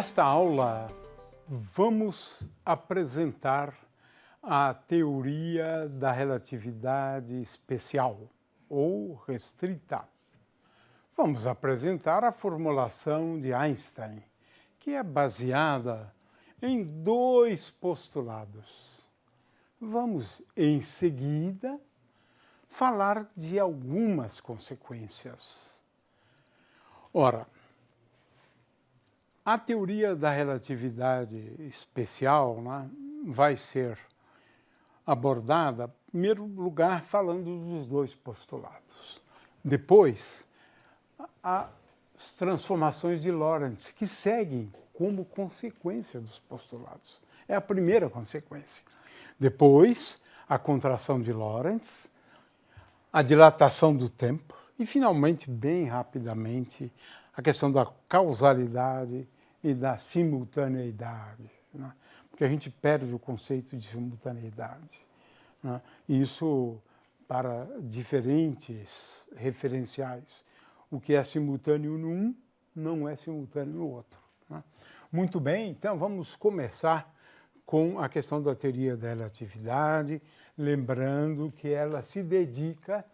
Nesta aula, vamos apresentar a teoria da relatividade especial ou restrita. Vamos apresentar a formulação de Einstein, que é baseada em dois postulados. Vamos, em seguida, falar de algumas consequências. Ora, a teoria da relatividade especial, né, vai ser abordada, em primeiro lugar, falando dos dois postulados. Depois, as transformações de Lorentz, que seguem como consequência dos postulados. É a primeira consequência. Depois, a contração de Lorentz, a dilatação do tempo e, finalmente, bem rapidamente, a questão da causalidade e da simultaneidade, né? Porque a gente perde o conceito de simultaneidade, né? Isso para diferentes referenciais. O que é simultâneo num não é simultâneo no outro, né? Muito bem, então vamos começar com a questão da teoria da relatividade, lembrando que ela se dedica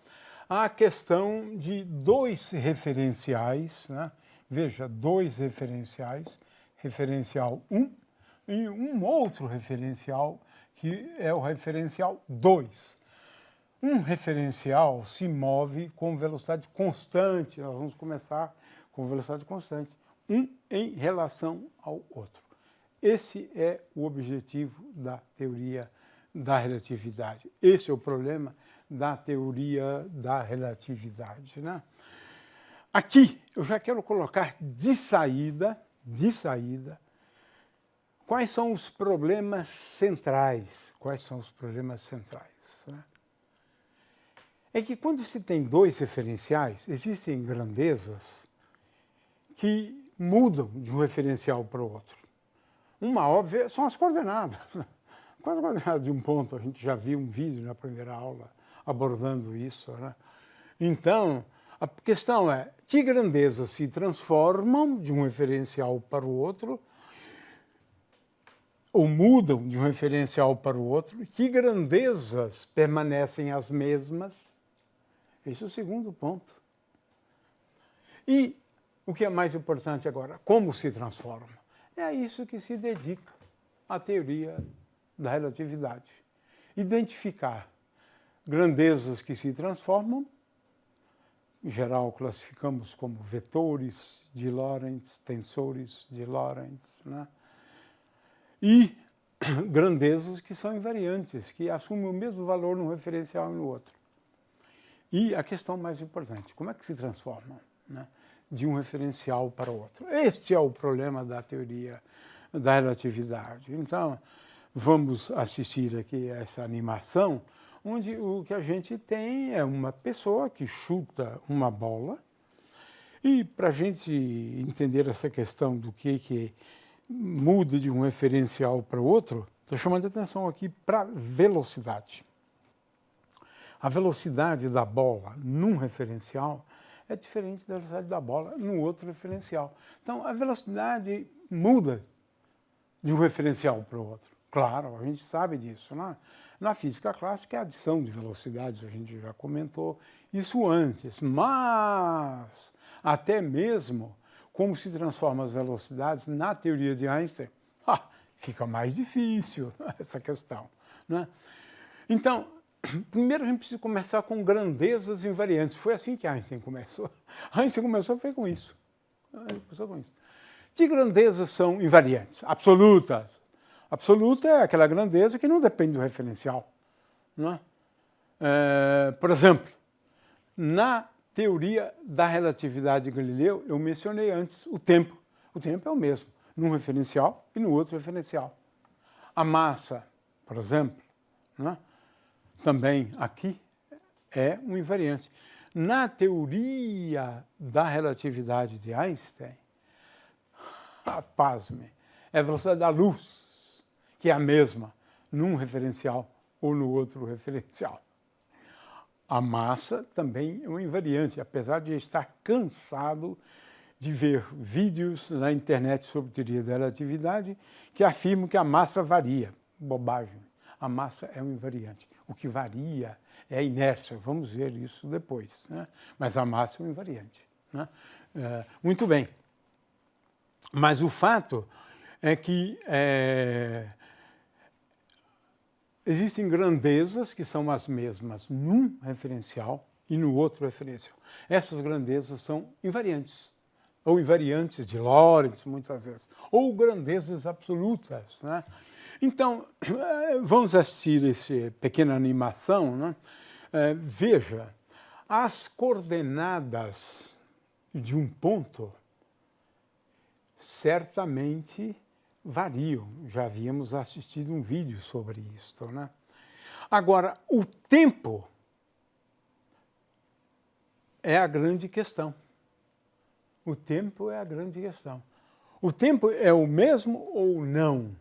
à questão de dois referenciais, né? Veja, dois referenciais, referencial 1 e um outro referencial, que é o referencial 2. Um referencial se move com velocidade constante, nós vamos começar com velocidade constante, um em relação ao outro. Esse é o objetivo da teoria da relatividade. Esse é o problema da teoria da relatividade, né? Aqui eu já quero colocar de saída, quais são os problemas centrais. Quais são os problemas centrais, né? É que quando se tem dois referenciais, existem grandezas que mudam de um referencial para o outro. Uma óbvia são as coordenadas. Quais as coordenadas de um ponto? A gente já viu um vídeo na primeira aula abordando isso, né? Então, a questão é que grandezas se transformam de um referencial para o outro, ou mudam de um referencial para o outro, que grandezas permanecem as mesmas. Esse é o segundo ponto. E o que é mais importante agora, como se transforma? É a isso que se dedica a teoria da relatividade. Identificar grandezas que se transformam, em geral classificamos como vetores de Lorentz, tensores de Lorentz, né? E grandezas que são invariantes, que assumem o mesmo valor num referencial e no outro. E a questão mais importante, como é que se transformam, né, de um referencial para o outro? Este é o problema da teoria da relatividade. Então, vamos assistir aqui a essa animação, onde o que a gente tem é uma pessoa que chuta uma bola. E para a gente entender essa questão do que muda de um referencial para o outro, estou chamando a atenção aqui para a velocidade. A velocidade da bola num referencial é diferente da velocidade da bola no outro referencial. Então, a velocidade muda de um referencial para o outro. Claro, a gente sabe disso, né? Na física clássica é a adição de velocidades, a gente já comentou isso antes, mas até mesmo como se transformam as velocidades na teoria de Einstein, fica mais difícil essa questão, né? Então, primeiro a gente precisa começar com grandezas invariantes. Foi assim que Einstein começou. Einstein começou foi com isso. Que grandezas são invariantes? Absolutas. Absoluta é aquela grandeza que não depende do referencial, não é? Por exemplo, na teoria da relatividade de Galileu, eu mencionei antes o tempo. O tempo é o mesmo, num referencial e no outro referencial. A massa, por exemplo, não é? Também aqui é um invariante. Na teoria da relatividade de Einstein, pasme, é a velocidade da luz, que é a mesma num referencial ou no outro referencial. A massa também é um invariante, apesar de estar cansado de ver vídeos na internet sobre teoria da relatividade que afirmam que a massa varia. Bobagem. A massa é um invariante. O que varia é a inércia. Vamos ver isso depois, né? Mas a massa é um invariante, né? Muito bem. Mas o fato é que existem grandezas que são as mesmas num referencial e no outro referencial. Essas grandezas são invariantes, ou invariantes de Lorentz, muitas vezes, ou grandezas absolutas, né? Então, vamos assistir essa pequena animação, né? Veja, as coordenadas de um ponto certamente variam. Já havíamos assistido um vídeo sobre isso, né? Agora, o tempo é a grande questão. O tempo é a grande questão. O tempo é o mesmo ou não?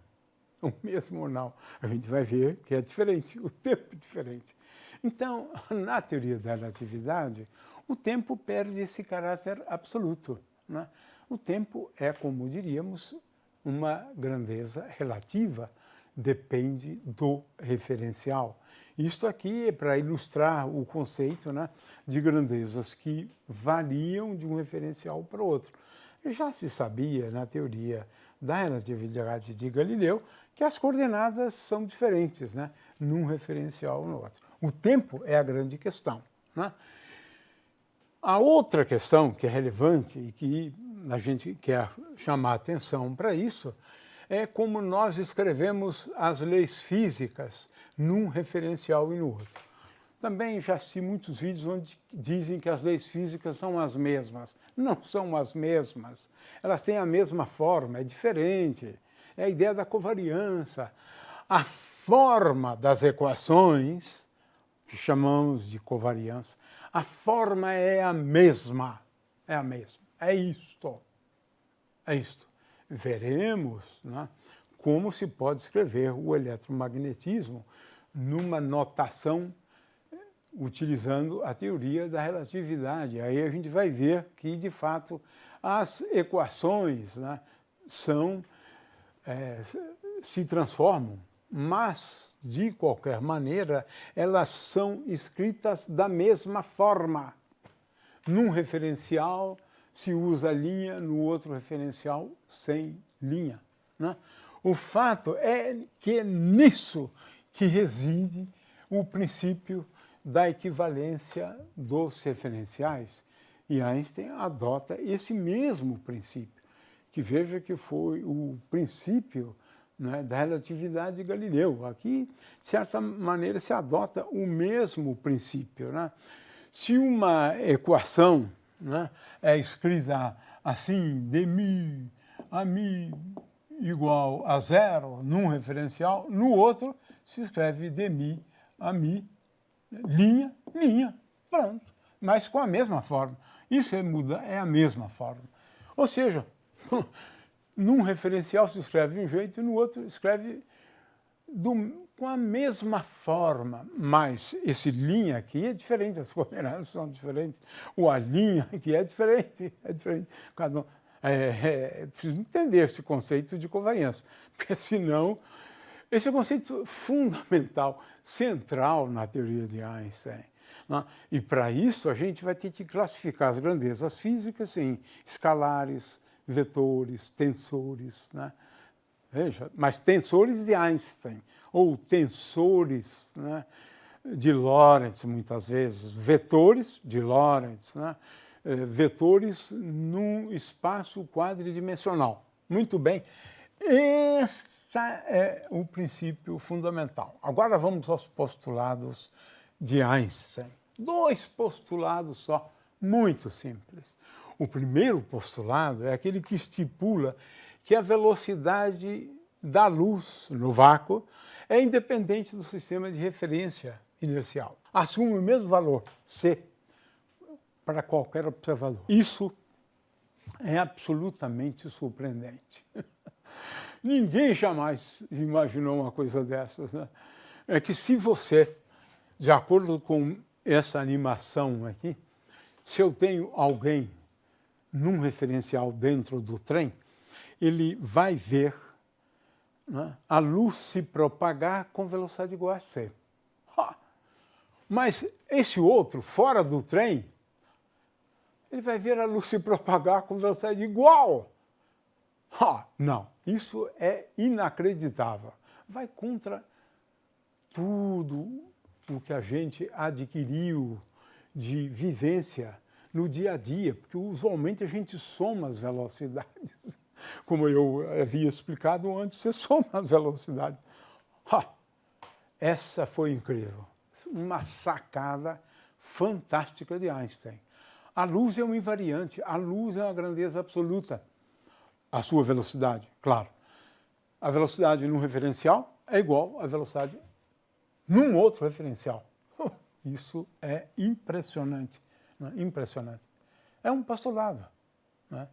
O mesmo ou não? A gente vai ver que é diferente, o tempo é diferente. Então, na teoria da relatividade, o tempo perde esse caráter absoluto, né? O tempo é, como diríamos, uma grandeza relativa, depende do referencial. Isto aqui é para ilustrar o conceito, né, de grandezas que variam de um referencial para o outro. Já se sabia, na teoria da relatividade de Galileu, que as coordenadas são diferentes, né, num referencial ou no outro. O tempo é a grande questão, né? A outra questão que é relevante e que a gente quer chamar a atenção para isso é como nós escrevemos as leis físicas num referencial e no outro. Também já assisti muitos vídeos onde dizem que as leis físicas são as mesmas. Não são as mesmas. Elas têm a mesma forma, é diferente. É a ideia da covariância. A forma das equações, que chamamos de covariância, a forma é a mesma. É a mesma. É isto. É isto. Veremos, né, como se pode escrever o eletromagnetismo numa notação utilizando a teoria da relatividade. Aí a gente vai ver que, de fato, as equações, né, se transformam, mas, de qualquer maneira, elas são escritas da mesma forma. Num referencial se usa linha, no outro referencial sem linha, né? O fato é que é nisso que reside o princípio da equivalência dos referenciais. E Einstein adota esse mesmo princípio, que veja que foi o princípio, né, da relatividade de Galileu. Aqui, de certa maneira, se adota o mesmo princípio, né? Se uma equação, né, é escrita assim, dmi a mi igual a zero num referencial, no outro se escreve dmi a mi, linha, linha, pronto, mas com a mesma forma. Isso é a mesma forma. Ou seja, num referencial se escreve de um jeito e no outro escreve com a mesma forma, mas esse linha aqui é diferente, as coordenadas são diferentes, o a linha aqui é diferente, Cada um, preciso entender esse conceito de covariância, porque senão, esse é um conceito fundamental, central na teoria de Einstein, né? E para isso a gente vai ter que classificar as grandezas físicas em escalares, vetores, tensores, né? Veja, mas tensores de Einstein, ou tensores, né, de Lorentz, muitas vezes, vetores de Lorentz, né, vetores num espaço quadridimensional. Muito bem, este é o princípio fundamental. Agora vamos aos postulados de Einstein. 2 postulados só, muito simples. O primeiro postulado é aquele que estipula que a velocidade da luz no vácuo é independente do sistema de referência inercial. Assume o mesmo valor, c, para qualquer observador. Isso é absolutamente surpreendente. Ninguém jamais imaginou uma coisa dessas, né? É que se você, de acordo com essa animação aqui, se eu tenho alguém num referencial dentro do trem, ele vai ver, né, a luz se propagar com velocidade igual a c. Mas esse outro, fora do trem, ele vai ver a luz se propagar com velocidade igual. Não, isso é inacreditável. Vai contra tudo o que a gente adquiriu de vivência no dia a dia, porque usualmente a gente soma as velocidades. Como eu havia explicado antes, você soma as velocidades. Essa foi incrível. Uma sacada fantástica de Einstein. A luz é um invariante, a luz é uma grandeza absoluta. A sua velocidade, claro. A velocidade num referencial é igual à velocidade num outro referencial. Isso é impressionante, né? Impressionante. É um postulado, né?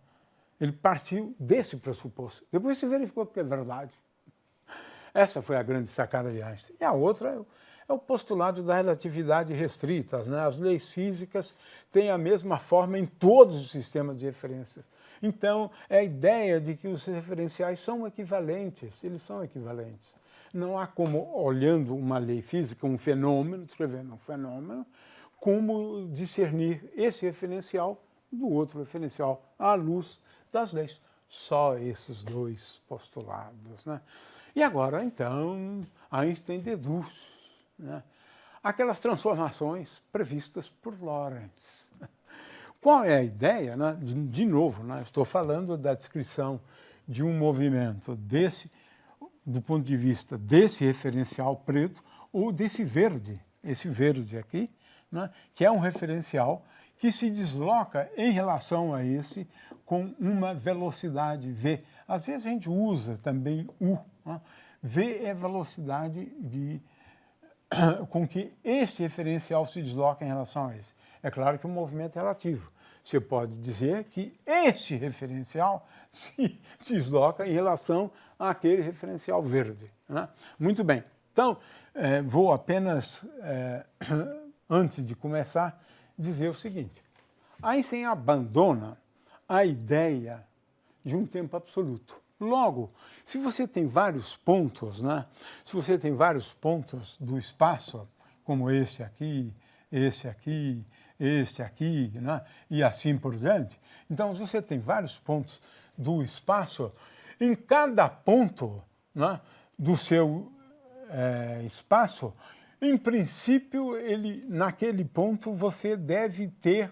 Ele partiu desse pressuposto. Depois se verificou que é verdade. Essa foi a grande sacada de Einstein. E a outra é o postulado da relatividade restrita, né? As leis físicas têm a mesma forma em todos os sistemas de referência. Então, é a ideia de que os referenciais são equivalentes, eles são equivalentes. Não há como, olhando uma lei física, um fenômeno, descrevendo um fenômeno, como discernir esse referencial do outro referencial à luz das leis. Só esses dois postulados, né? E agora, então, Einstein deduz, né, aquelas transformações previstas por Lorentz. Qual é a ideia? Né? De novo, né, estou falando da descrição de um movimento desse, do ponto de vista desse referencial preto ou desse verde, esse verde aqui, né, que é um referencial que se desloca em relação a esse com uma velocidade v. Às vezes a gente usa também u. Né? V é a velocidade com que esse referencial se desloca em relação a esse. É claro que o movimento é relativo. Você pode dizer que esse referencial se desloca em relação àquele referencial verde. Né? Muito bem. Então, vou apenas, antes de começar, dizer o seguinte. Einstein abandona a ideia de um tempo absoluto. Logo, se você tem vários pontos, né? Se você tem vários pontos do espaço, como esse aqui, esse aqui, esse aqui, né? E assim por diante, então se você tem vários pontos do espaço, em cada ponto, né, do seu espaço, em princípio, naquele ponto você deve ter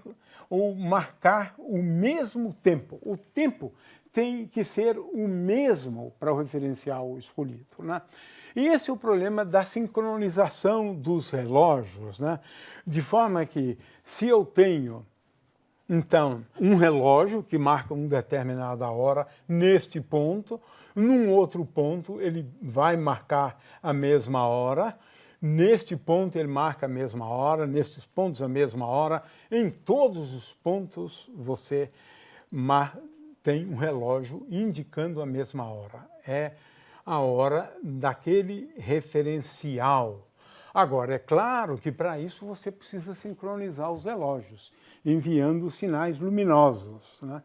ou marcar o mesmo tempo. O tempo tem que ser o mesmo para o referencial escolhido, né? E esse é o problema da sincronização dos relógios, né? De forma que, se eu tenho, então, um relógio que marca uma determinada hora neste ponto, num outro ponto ele vai marcar a mesma hora, neste ponto ele marca a mesma hora, nesses pontos a mesma hora, em todos os pontos você tem um relógio indicando a mesma hora. É a hora daquele referencial. Agora, é claro que para isso você precisa sincronizar os relógios, enviando sinais luminosos, né?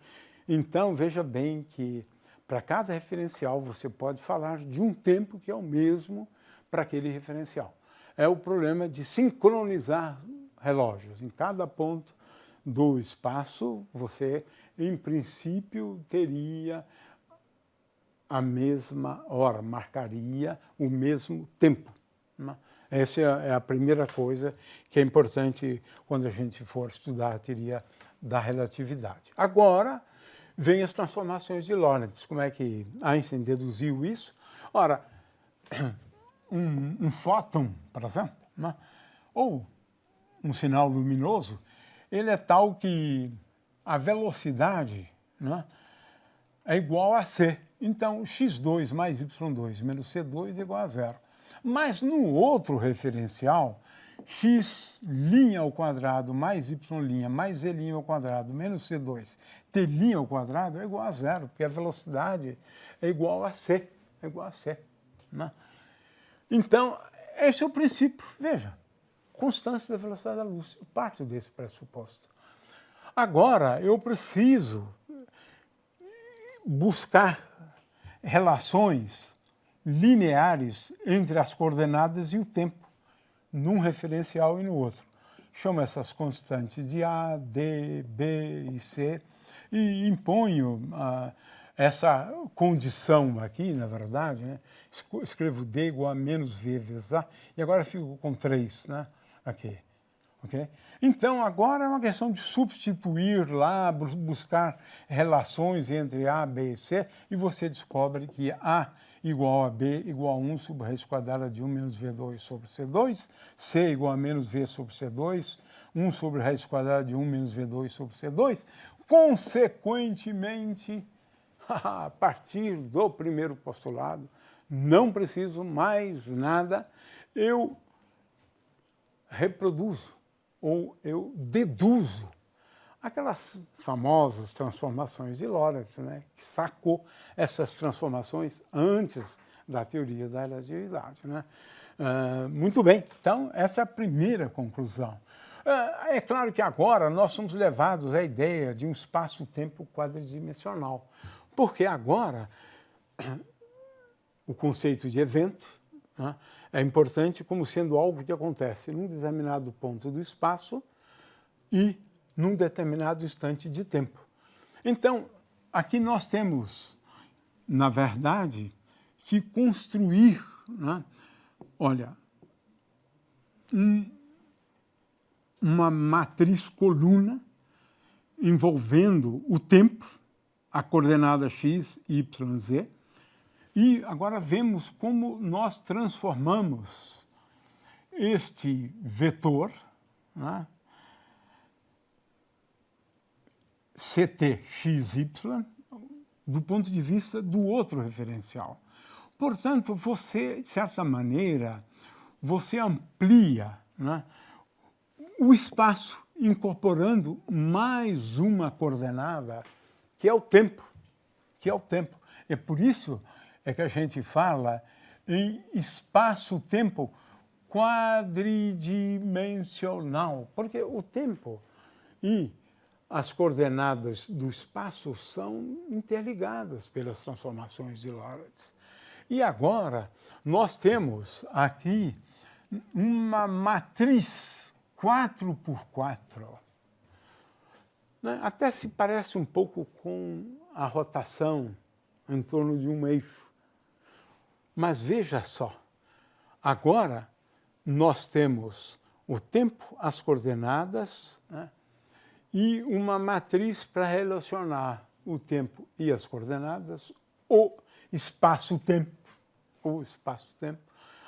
Então, veja bem que para cada referencial você pode falar de um tempo que é o mesmo para aquele referencial. É o problema de sincronizar relógios. Em cada ponto do espaço, você, em princípio, teria a mesma hora, marcaria o mesmo tempo, né? Essa é a primeira coisa que é importante quando a gente for estudar a teoria da relatividade. Agora, vem as transformações de Lorentz. Como é que Einstein deduziu isso? Ora, um fóton, por exemplo, né, ou um sinal luminoso, ele é tal que a velocidade, né, é igual a c. Então, x2 mais y2 menos c2 é igual a zero. Mas no outro referencial, x' ao quadrado mais y' mais z' ao quadrado menos c2 t' ao quadrado é igual a zero, porque a velocidade é igual a c. É igual a c, né? Então, esse é o princípio. Veja, constância da velocidade da luz. Eu parto desse pressuposto. Agora, eu preciso buscar relações lineares entre as coordenadas e o tempo, num referencial e no outro. Chamo essas constantes de A, D, B e C e imponho essa condição aqui, na verdade, né? Escrevo D igual a menos V vezes A e agora fico com 3, né? Aqui. Okay? Então, agora é uma questão de substituir lá, buscar relações entre A, B e C, e você descobre que A igual a B igual a 1 sobre a raiz quadrada de 1 menos V2 sobre C2, C igual a menos V sobre C2, 1 sobre a raiz quadrada de 1 menos V2 sobre C2. Consequentemente, a partir do primeiro postulado, não preciso mais nada, eu reproduzo ou eu deduzo aquelas famosas transformações de Lorentz, né, que sacou essas transformações antes da teoria da relatividade. Né? Muito bem, então essa é a primeira conclusão. É claro que agora nós somos levados à ideia de um espaço-tempo quadridimensional, porque agora o conceito de evento, né, é importante como sendo algo que acontece num determinado ponto do espaço e num determinado instante de tempo. Então, aqui nós temos, na verdade, que construir, né, olha, uma matriz coluna envolvendo o tempo, a coordenada x, y, z, e agora vemos como nós transformamos este vetor, né, CT, x, y, do ponto de vista do outro referencial. Portanto, você, de certa maneira, você amplia, né, o espaço incorporando mais uma coordenada, que é o tempo. É por isso que a gente fala em espaço-tempo quadridimensional, porque o tempo e as coordenadas do espaço são interligadas pelas transformações de Lorentz. E agora nós temos aqui uma matriz 4x4. Né? Até se parece um pouco com a rotação em torno de um eixo. Mas veja só, agora nós temos o tempo, as coordenadas, né, e uma matriz para relacionar o tempo e as coordenadas, o espaço-tempo,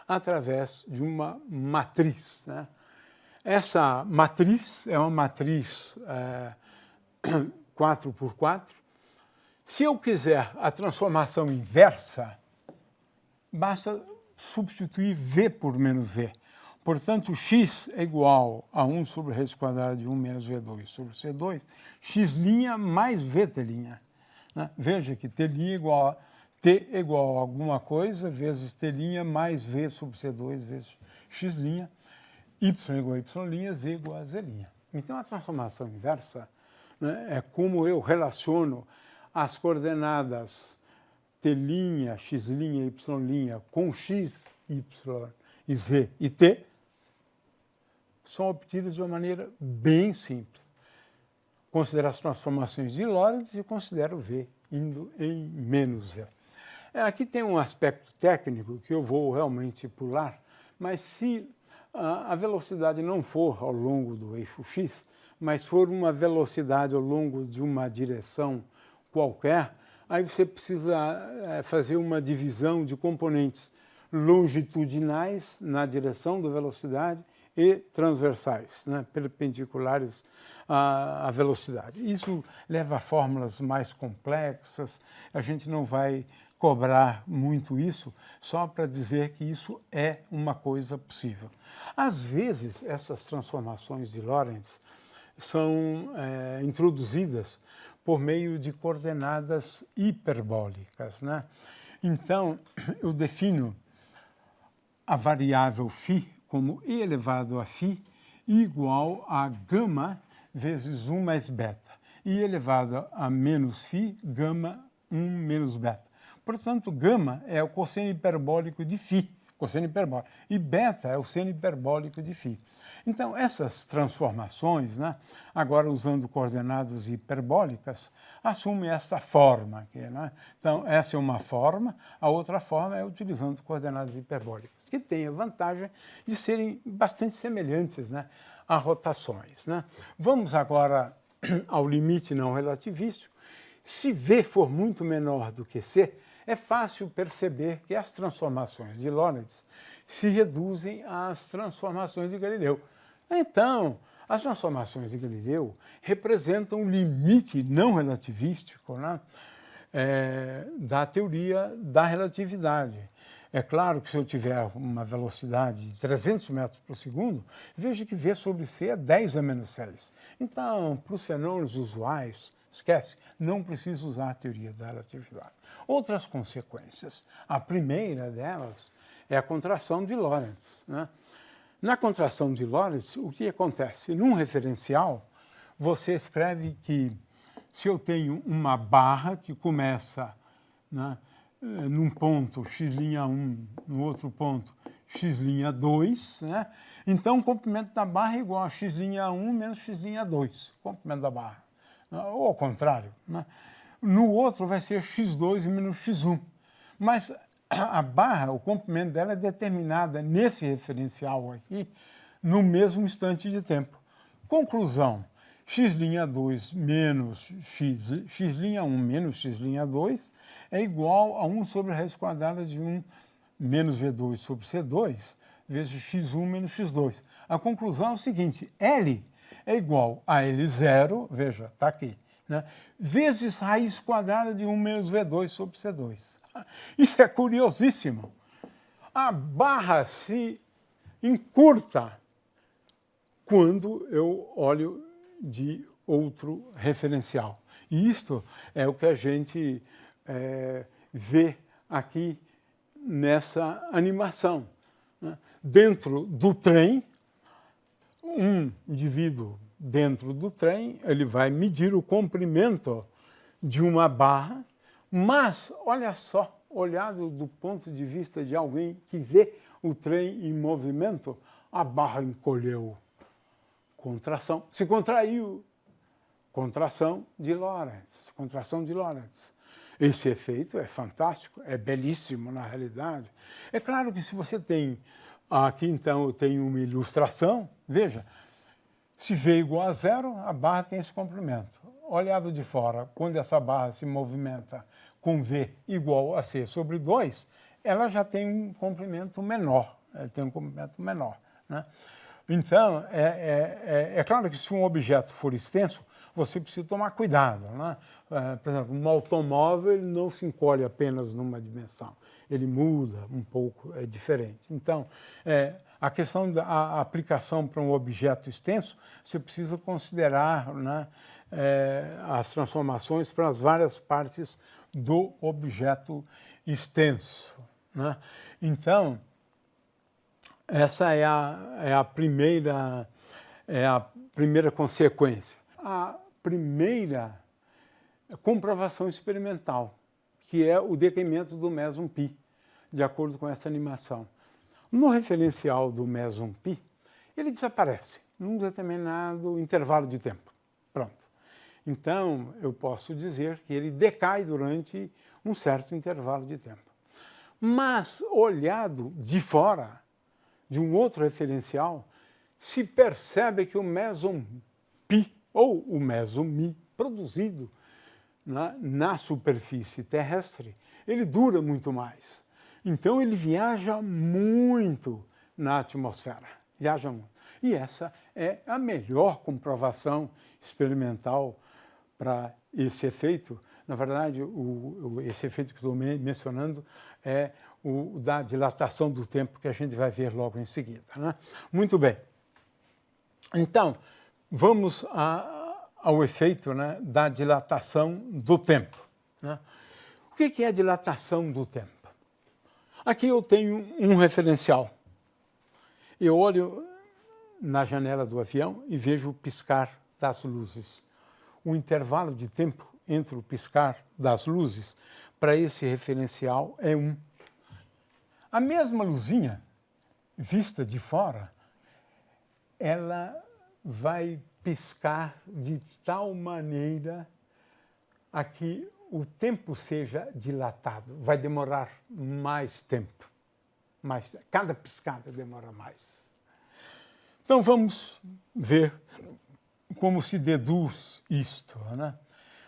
através de uma matriz. Né? Essa matriz é uma matriz 4x4. Se eu quiser a transformação inversa, basta substituir V por menos V. Portanto, x é igual a 1 sobre a raiz quadrada de 1 menos V2 sobre C2, x' mais VT'. Né? Veja que T' igual a T igual a alguma coisa vezes T' mais V sobre C2 vezes x', y igual a y', z igual a z'. Então, a transformação inversa, né, é como eu relaciono as coordenadas T', x', y' com x, y e z e t, são obtidas de uma maneira bem simples. Considero as transformações de Lorentz e considero V indo em menos V. Aqui tem um aspecto técnico que eu vou realmente pular, mas se a velocidade não for ao longo do eixo x, mas for uma velocidade ao longo de uma direção qualquer, aí você precisa fazer uma divisão de componentes longitudinais na direção da velocidade e transversais, né, perpendiculares à velocidade. Isso leva a fórmulas mais complexas, a gente não vai cobrar muito isso, só para dizer que isso é uma coisa possível. Às vezes, essas transformações de Lorentz são introduzidas por meio de coordenadas hiperbólicas. Né? Então, eu defino a variável φ como e elevado a φ igual a gama vezes 1 mais beta, e elevado a menos φ, gama 1 menos beta. Portanto, gama é o cosseno hiperbólico de φ, cosseno hiperbólico, e beta é o seno hiperbólico de φ. Então, essas transformações, né, agora usando coordenadas hiperbólicas, assumem essa forma aqui, né? Então, essa é uma forma, a outra forma é utilizando coordenadas hiperbólicas, que tem a vantagem de serem bastante semelhantes, né, a rotações, né? Vamos agora ao limite não relativístico. Se V for muito menor do que C, é fácil perceber que as transformações de Lorentz se reduzem às transformações de Galileu. Então, as transformações de Galileu representam o limite não relativístico, né, da teoria da relatividade. É claro que se eu tiver uma velocidade de 300 metros por segundo, veja que V sobre C é 10 a menos 6. Então, para os fenômenos usuais, esquece, não preciso usar a teoria da relatividade. Outras consequências. A primeira delas é a contração de Lorentz, né? Na contração de Lorentz, o que acontece? Num referencial, você escreve que se eu tenho uma barra que começa, né, num ponto x'1, no outro ponto x'2, né, então o comprimento da barra é igual a x'1 menos x'2, comprimento da barra. Ou ao contrário, né? No outro vai ser x2 menos x1. Mas a barra, o comprimento dela é determinada nesse referencial aqui, no mesmo instante de tempo. Conclusão, x'2 menos x'1 menos x'2 é igual a 1 sobre a raiz quadrada de 1 menos V2 sobre C2 vezes x1 menos x2. A conclusão é o seguinte, L é igual a L0, veja, está aqui, né, vezes raiz quadrada de 1 menos V2 sobre C2. Isso é curiosíssimo. A barra se encurta quando eu olho de outro referencial. E isto é o que a gente vê aqui nessa animação, né? Dentro do trem, um indivíduo dentro do trem, ele vai medir o comprimento de uma barra, mas, olha só, olhado do ponto de vista de alguém que vê o trem em movimento, a barra encolheu. Contração, se contraiu. Contração de Lorentz, contração de Lorentz. Esse efeito é fantástico, é belíssimo na realidade. É claro que se você tem, aqui então eu tenho uma ilustração, veja, se V igual a 0, a barra tem esse comprimento. Olhado de fora, quando essa barra se movimenta com V igual a C sobre 2, ela já tem um comprimento menor, né? Então, é claro que se um objeto for extenso, você precisa tomar cuidado, né? Por exemplo, um automóvel ele não se encolhe apenas numa dimensão, ele muda um pouco, é diferente. Então, a questão da aplicação para um objeto extenso, você precisa considerar, né, as transformações para as várias partes do objeto extenso, né? Então, essa é a primeira consequência. A primeira comprovação experimental, que é o decaimento do meson π, de acordo com essa animação. No referencial do meson π, ele desaparece num determinado intervalo de tempo. Pronto. Então, eu posso dizer que ele decai durante um certo intervalo de tempo. Mas, olhado de fora, de um outro referencial, se percebe que o meson π, ou o meson μ, produzido na superfície terrestre, ele dura muito mais. Então, ele viaja muito na atmosfera, viaja muito. E essa é a melhor comprovação experimental para esse efeito. Na verdade, esse efeito que estou mencionando é o da dilatação do tempo, que a gente vai ver logo em seguida, né? Muito bem. Então, vamos ao efeito, né, da dilatação do tempo, né? O que é a dilatação do tempo? Aqui eu tenho um referencial. Eu olho na janela do avião e vejo piscar das luzes. O intervalo de tempo entre o piscar das luzes para esse referencial é 1. A mesma luzinha, vista de fora, ela vai piscar de tal maneira a que o tempo seja dilatado. Vai demorar mais tempo. Cada piscada demora mais. Então vamos ver como se deduz isto, né?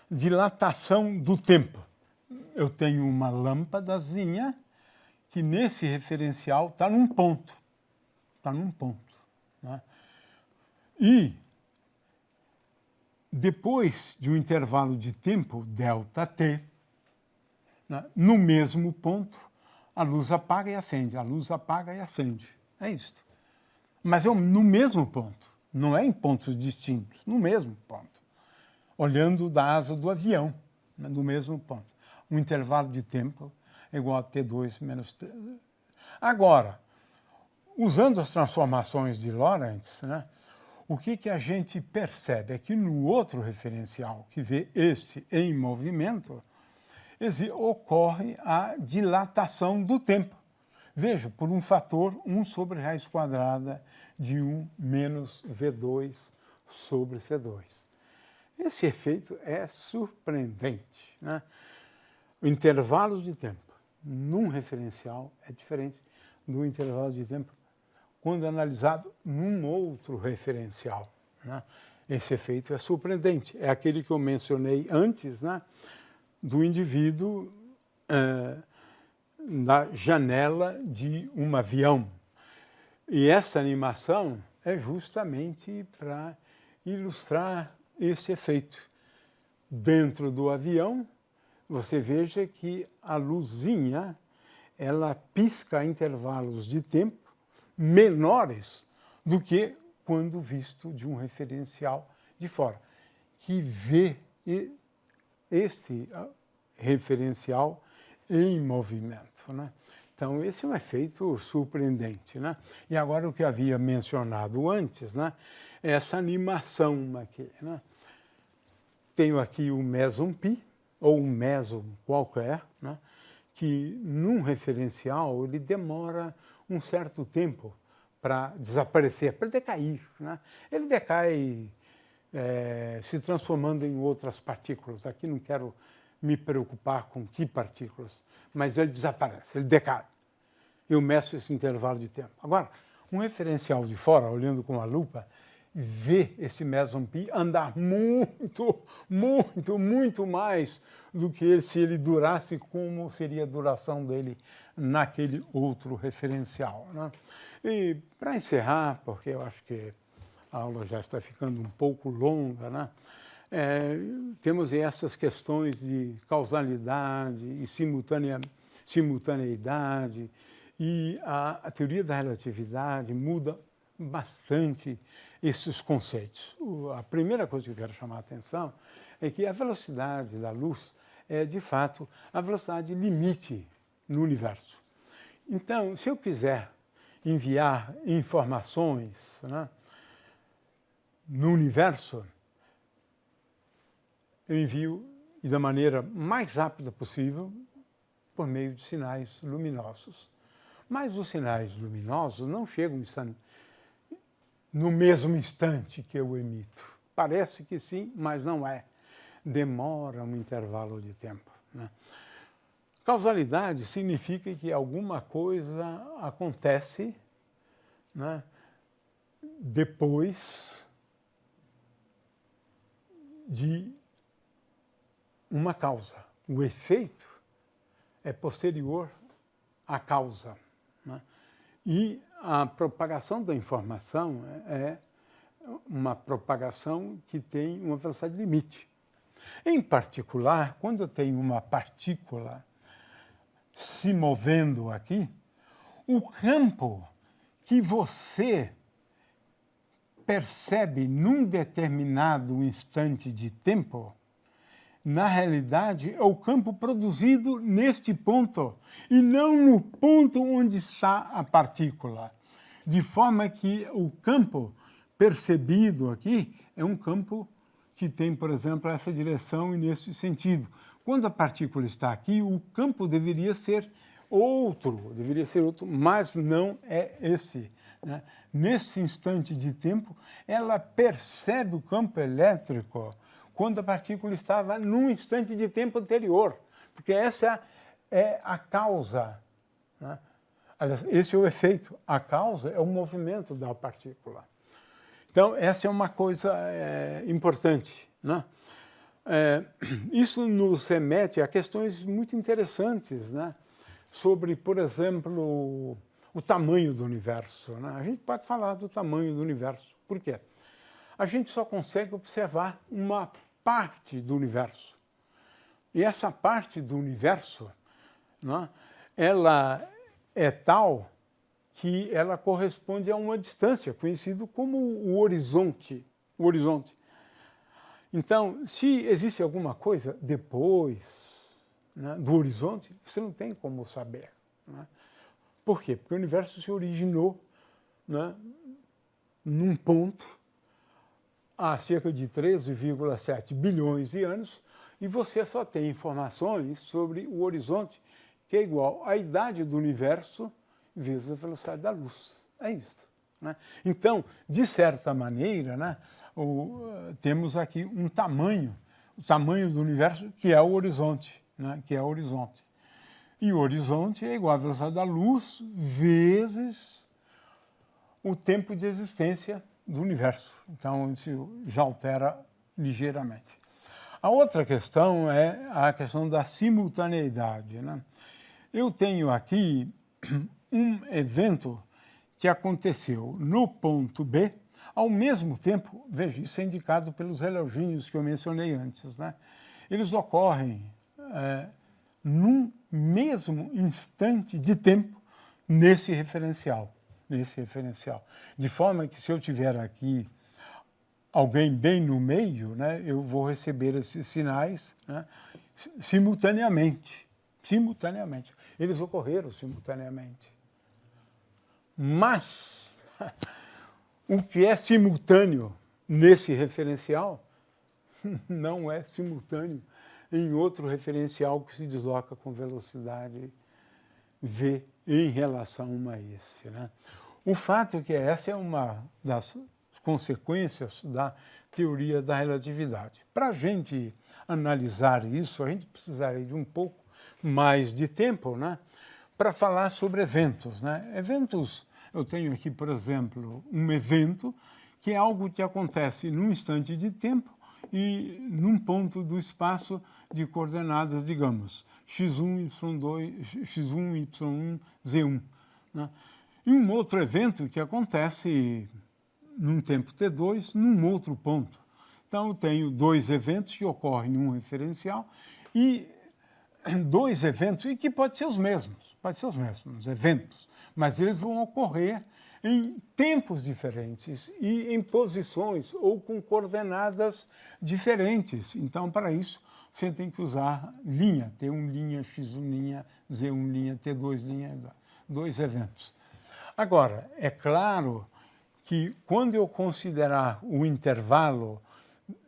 Dilatação do tempo. Eu tenho uma lâmpadazinha que nesse referencial está num ponto. Está num ponto. Né? E depois de um intervalo de tempo, ΔT, né, no mesmo ponto, a luz apaga e acende, a luz apaga e acende. É isso. Mas é no mesmo ponto, não é em pontos distintos, no mesmo ponto. Olhando da asa do avião, né, no mesmo ponto. Um intervalo de tempo é igual a T2 menos T. Agora, usando as transformações de Lorentz, né, o que a gente percebe é que no outro referencial, que vê este em movimento, ocorre a dilatação do tempo. Veja, por um fator 1 sobre raiz quadrada de 1 menos V2 sobre C2. Esse efeito é surpreendente. Né? O intervalo de tempo num referencial é diferente do intervalo de tempo quando analisado num outro referencial. Né? Esse efeito é surpreendente. É aquele que eu mencionei antes, né? Do indivíduo na janela de um avião. E essa animação é justamente para ilustrar esse efeito. Dentro do avião, você veja que a luzinha ela pisca a intervalos de tempo menores do que quando visto de um referencial de fora, que vê esse referencial em movimento. Né? Então, esse é um efeito surpreendente. Né? E agora, o que eu havia mencionado antes, né? É essa animação aqui. Né? Tenho aqui o meson π, ou um meson qualquer, né? Que num referencial ele demora um certo tempo para desaparecer, para decair. Né? Ele decai se transformando em outras partículas. Aqui não quero me preocupar com que partículas, mas ele desaparece, ele decai. Eu meço esse intervalo de tempo. Agora, um referencial de fora, olhando com a lupa, vê esse meson π andar muito mais do que se ele durasse como seria a duração dele naquele outro referencial. Né? E para encerrar, porque eu acho que a aula já está ficando um pouco longa, né? Temos essas questões de causalidade e simultaneidade, e a teoria da relatividade muda bastante esses conceitos. A primeira coisa que eu quero chamar a atenção é que a velocidade da luz é, de fato, a velocidade limite no universo. Então, se eu quiser enviar informações, né, no universo, eu envio da maneira mais rápida possível por meio de sinais luminosos. Mas os sinais luminosos não chegam no mesmo instante que eu emito. Parece que sim, mas não é. Demora um intervalo de tempo. Né? Causalidade significa que alguma coisa acontece, né, depois de uma causa. O efeito é posterior à causa. Né? E a propagação da informação é uma propagação que tem uma velocidade limite. Em particular, quando eu tenho uma partícula se movendo aqui, o campo que você percebe num determinado instante de tempo, na realidade, é o campo produzido neste ponto, e não no ponto onde está a partícula. De forma que o campo percebido aqui é um campo que tem, por exemplo, essa direção e nesse sentido. Quando a partícula está aqui, o campo deveria ser outro, mas não é esse, né? Nesse instante de tempo, ela percebe o campo elétrico quando a partícula estava num instante de tempo anterior, porque essa é a causa, né? Esse é o efeito. A causa é o movimento da partícula. Então, essa é uma coisa importante, né? Isso nos remete a questões muito interessantes, né? Sobre, por exemplo, o tamanho do universo, né? A gente pode falar do tamanho do universo. Por quê? A gente só consegue observar uma parte do universo. E essa parte do universo, né, ela é tal que ela corresponde a uma distância, conhecido como o horizonte. O horizonte. Então, se existe alguma coisa depois, né, do horizonte, você não tem como saber, né? Por quê? Porque o universo se originou, né, num ponto há cerca de 13,7 bilhões de anos e você só tem informações sobre o horizonte, que é igual à idade do universo vezes a velocidade da luz. É isso, né? Então, de certa maneira, né, temos aqui um tamanho, o tamanho do universo, que é o horizonte, né, que é o horizonte. E o horizonte é igual à velocidade da luz vezes o tempo de existência do universo. Então, isso já altera ligeiramente. A outra questão é a questão da simultaneidade, né? Eu tenho aqui um evento que aconteceu no ponto B, ao mesmo tempo, veja, isso é indicado pelos reloginhos que eu mencionei antes, né? Eles ocorrem num mesmo instante de tempo nesse referencial. De forma que se eu tiver aqui alguém bem no meio, né, eu vou receber esses sinais, né, simultaneamente. Eles ocorreram simultaneamente. Mas o que é simultâneo nesse referencial não é simultâneo em outro referencial que se desloca com velocidade v em relação a esse, né? O fato é que essa é uma das consequências da teoria da relatividade. Para a gente analisar isso, a gente precisaria de um pouco mais de tempo, né, para falar sobre eventos, né? Eventos, eu tenho aqui, por exemplo, um evento que é algo que acontece num instante de tempo e num ponto do espaço de coordenadas, digamos, x1, y2, x1, y1, z1. Né? E um outro evento que acontece num tempo t2, num outro ponto. Então, eu tenho dois eventos que ocorrem em um referencial e dois eventos, e que podem ser os mesmos eventos, mas eles vão ocorrer em tempos diferentes e em posições ou com coordenadas diferentes. Então, para isso, você tem que usar linha, T1', X1', Z1', T2', dois eventos. Agora, é claro que quando eu considerar o intervalo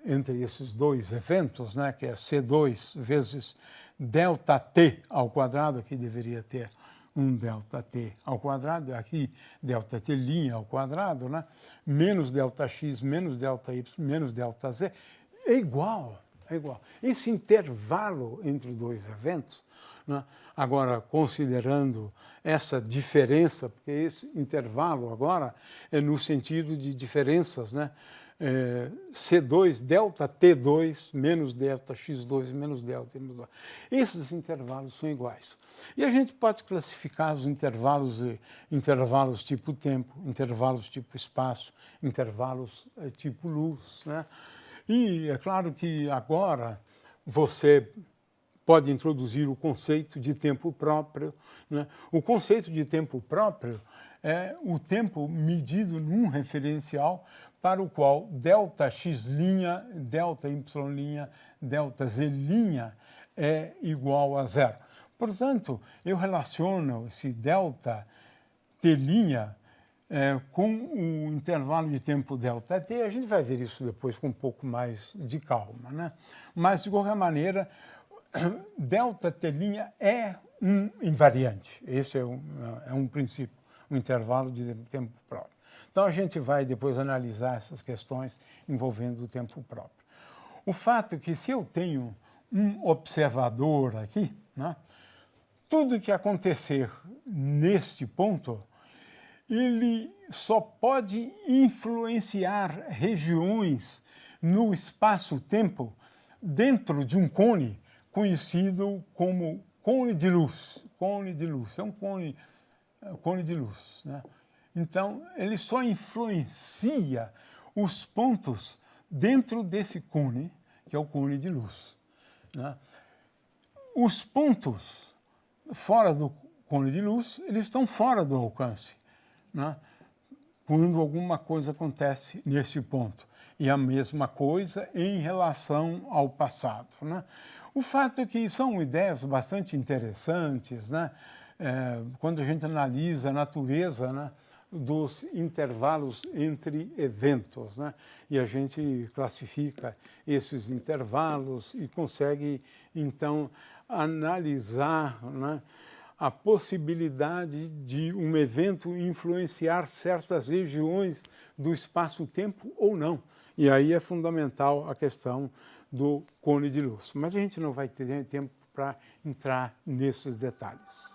entre esses dois eventos, né, que é C2 vezes ΔT ao quadrado, que deveria ter um ΔT ao quadrado, aqui ΔT' ao quadrado, né, menos ΔX, menos ΔY, menos ΔZ, é igual. Esse intervalo entre dois eventos, né, agora considerando essa diferença, porque esse intervalo agora é no sentido de diferenças, né, C2, ΔT2, menos ΔX2, menos ΔT2. Esses intervalos são iguais. E a gente pode classificar os intervalos tipo tempo, intervalos tipo espaço, intervalos tipo luz, né? E é claro que agora você pode introduzir o conceito de tempo próprio, né? O conceito de tempo próprio é o tempo medido num referencial para o qual ΔX', ΔY', ΔZ' é igual a zero. Portanto, eu relaciono esse ΔT' com o intervalo de tempo ΔT, a gente vai ver isso depois com um pouco mais de calma, né? Mas, de qualquer maneira, ΔT' é um invariante. Esse é um princípio, um intervalo de tempo próprio. Então, a gente vai depois analisar essas questões envolvendo o tempo próprio. O fato é que, se eu tenho um observador aqui, né, tudo que acontecer neste ponto, ele só pode influenciar regiões no espaço-tempo dentro de um cone conhecido como cone de luz. Cone de luz, é um cone de luz, né? Então, ele só influencia os pontos dentro desse cone, que é o cone de luz, né? Os pontos fora do cone de luz, eles estão fora do alcance, né? Quando alguma coisa acontece nesse ponto. E a mesma coisa em relação ao passado, né? O fato é que são ideias bastante interessantes, né? Quando a gente analisa a natureza, né, dos intervalos entre eventos, né? E a gente classifica esses intervalos e consegue, então, analisar, né, a possibilidade de um evento influenciar certas regiões do espaço-tempo ou não. E aí é fundamental a questão do cone de luz. Mas a gente não vai ter tempo para entrar nesses detalhes.